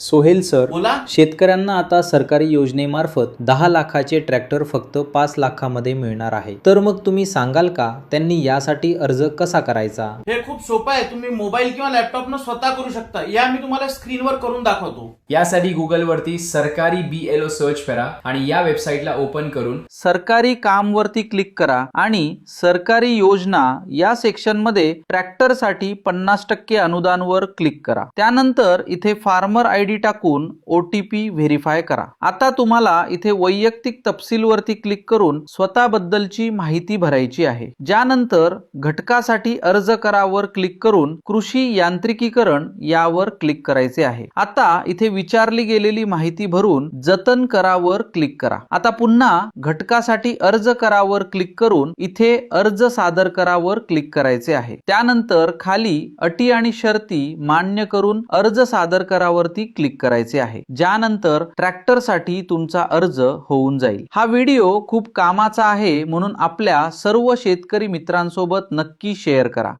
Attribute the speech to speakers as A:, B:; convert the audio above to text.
A: Sohail sir,
B: बोला.
A: शेतकऱ्यांना आता सरकारी योजनेमार्फत 10 लाखाचे ट्रॅक्टर फक्त 5 लाखामध्ये मिळणार आहे. तर मग तुम्ही सांगाल का त्यांनी यासाठी अर्ज कसा करायचा?
B: हे खूप सोपं आहे. तुम्ही मोबाईल किंवा लॅपटॉपनं स्वतः करू शकता. या मी तुम्हाला स्क्रीनवर करून दाखवतो.
C: यासाठी गुगल वरती सरकारी BLO सर्च करा आणि या वेबसाईटला ओपन करून
D: सरकारी काम वरती क्लिक करा आणि सरकारी योजना या सेक्शन मध्ये ट्रॅक्टर साठी 50% अनुदानवर क्लिक करा. त्यानंतर इथे फार्मर ID टाकून OTP व्हेरीफाय करा. आता तुम्हाला इथे वैयक्तिक तपशील वरती क्लिक करून स्वतःबद्दलची माहिती भरायची आहे. ज्यानंतर घटकासाठी अर्ज करावर क्लिक करून कृषी यांत्रिकीकरण यावर क्लिक करायचे आहे. आता इथे विचारली गेलेली माहिती भरून जतन करावर क्लिक करा. आता पुन्हा घटकासाठी अर्ज करावर क्लिक करून इथे अर्ज सादर करावर क्लिक करायचे आहे. त्यानंतर खाली अटी आणि शर्ती मान्य करून अर्ज सादर करावरती क्लिक करायचे आहे. ज्यानंतर ट्रॅक्टर साठी तुमचा अर्ज होऊन जाईल. हा व्हिडिओ खूप कामाचा आहे म्हणून आपल्या सर्व शेतकरी मित्रांसोबत नक्की शेअर करा.